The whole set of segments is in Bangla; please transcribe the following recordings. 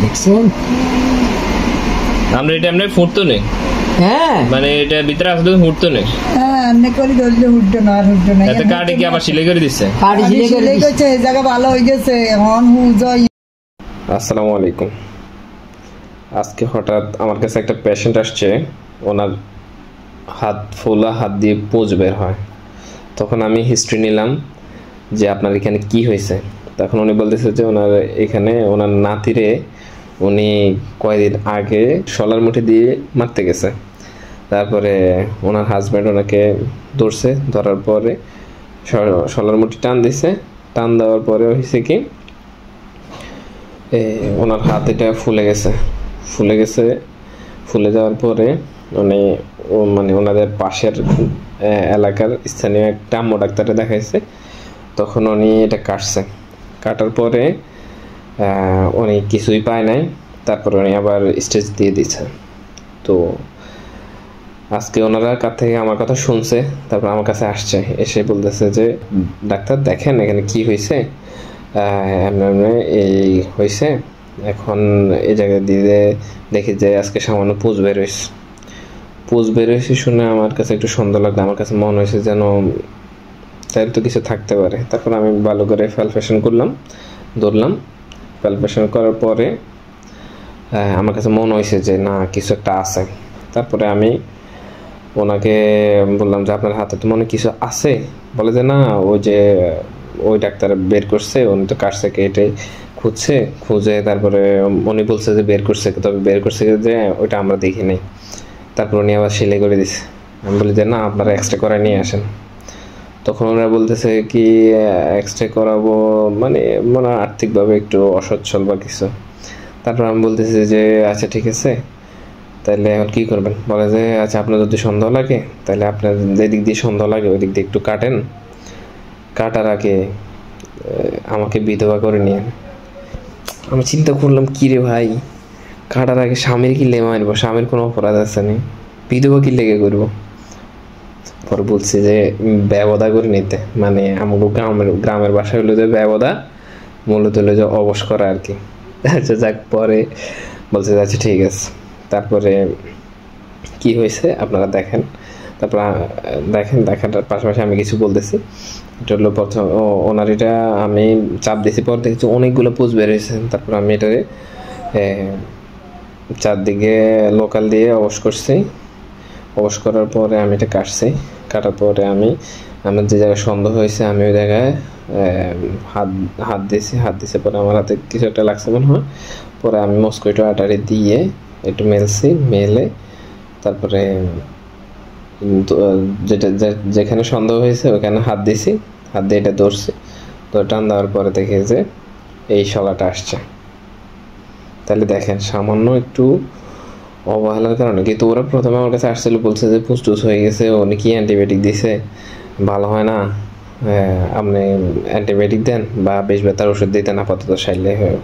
দেখছেন আমরা এটা এমনি ফুটতো নেই। হ্যাঁ মানে এটা ভিতরে আসলে ফুটতো নেই। হ্যাঁ এমনি করে ধরলে উঠতো না আর উঠতো না। এতে কাটে কি আবার সিলাই করে দিচ্ছে? কাটি সিলাই করছে, এই জায়গা ভালো হয়ে গেছে এখন হুজয়। আসসালামু আলাইকুম। আজকে হঠাৎ আমার কাছে একটা পেশেন্ট আসছে, ওনার হাত ফোলা, হাত দিয়ে পুঁজ বের হয়। তখন আমি হিস্ট্রি নিলাম যে আপনার এখানে কি হয়েছে। তখন উনি বলতেছে যে ওনার এখানে ওনার নাতিরে উনি কয়েকদিন আগে শলার মুঠি দিয়ে মারতে গেছে। তারপরে ওনার হাজব্যান্ড ওনাকে ধরছে, ধরার পরে শলার মুঠি টান দিছে। টান দেওয়ার পরে হয়েছে কি ওনার হাত এটা ফুলে গেছে। ফুলে যাওয়ার পরে উনি মানে ওনাদের পাশের এলাকার স্থানীয় একটা আম্মু ডাক্তারে দেখাইছে। তখন উনি এটা কাটার পরে উনি কিছুই পায় নাই। তারপর উনি আবার স্টেজ দিয়ে দিচ্ছে। তো আজকে ওনারা কাছ থেকে আমার কথা শুনছে, তারপর আমার কাছে আসছে, এসে বলতেছে যে ডাক্তার দেখেন এখানে কি হয়েছে, এই হয়েছে। এখন এই জায়গায় দিয়ে দেখি যে আজকে সামান্য পুঁজ বের হয়েছে শুনে আমার কাছে একটু সন্দেহ লাগলো। আমার কাছে মনে হয়েছে যেন তাইলে তো কিছু থাকতে পারে। তারপর আমি ভালো করে প্যালপেশন ধরলাম। প্যালপেশন করার পরে আমার কাছে মনে হয়েছে যে না কিছু একটা আছে। তারপরে আমি ওনাকে বললাম যে আপনার হাতে তো মনে কিছু আছে। বলে যে না ওই ডাক্তার বের করছে, উনি তো কাটছে কেটে খুঁজে তারপরে উনি বলছে যে বের করছে, তবে বের করছে যে ওইটা আমরা দেখি নাই। তারপর উনি আবার সেলাই করে দিছে। আমি বলি যে না আপনারা এক্সরে করে নিয়ে আসেন। তখন ওরা বলতেছে কি এক্সরে করাবো, মানে মনে হয় আর্থিকভাবে একটু অসচ্ছল বা কিছু। তারপর আমি বলতেছি যে আচ্ছা ঠিক আছে, তাহলে এখন কী করবেন? বলে যে আচ্ছা আপনার যদি সন্দেহ লাগে তাহলে আপনার যেদিক দিয়ে সন্দেহ লাগে ওই দিক দিয়ে একটু কাটার আগে আমাকে বিধবা করে নিয়ে। আমি চিন্তা করলাম কি রে ভাই, কাটার আগে স্বামীর কি লেমা আনবো? স্বামীর কোনো অপরাধ আছে না, বিধবা কি লেগে করবো? পরে বলছি যে ব্যবদা করে নিতে, মানে আমাকে গ্রামের বাসায় হলো যে ব্যবদা, মূলত হলো যে অবশ করা আর কি। আচ্ছা যাক, পরে বলছে আচ্ছা ঠিক আছে। তারপরে কি হয়েছে আপনারা দেখেন। তারপর দেখাটার পাশাপাশি আমি কিছু বলতেছি। এটা হলো প্রথম ওনার এটা আমি চাপ দিয়েছি, পর দেখছি অনেকগুলো পুঁজ বের হয়েছে। তারপর আমি এটারে চারদিকে লোকাল দিয়ে অবশ করার পরে আমি এটা কাটার পরে আমার যে জায়গায় সন্দেহ হয়েছে আমি ওই জায়গায় হাত দিয়েছি। পরে আমার হাতে কিছু একটা লাগছে মনে হয়। পরে আমি মস্কুইটো আটারি দিয়ে একটু মেলে তারপরে যেখানে সন্দেহ হয়েছে ওখানে হাত দিয়ে এটা ধরছি। তো টান দেওয়ার পরে দেখে যে এই শলাটা আসছে। তাহলে দেখেন সামান্য একটু অবহেলার কারণে, কিন্তু ওরা প্রথমে আমার কাছে আসছিল, বলছে যে পুস্টুস হয়ে গেছে, উনি কি অ্যান্টিবায়োটিক দিছে, ভালো হয় না, আপনি অ্যান্টিবায়োটিক দেন বা বেশ ব্যথার ওষুধ দিতেন, আপাতত সাইলে হয়ে।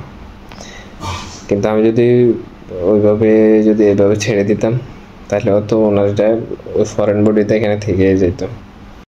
কিন্তু আমি যদি এভাবে ছেড়ে দিতাম তাহলে হয়তো ওনার এটা ওই ফরেন বডিতে এখানে থেকে যেত।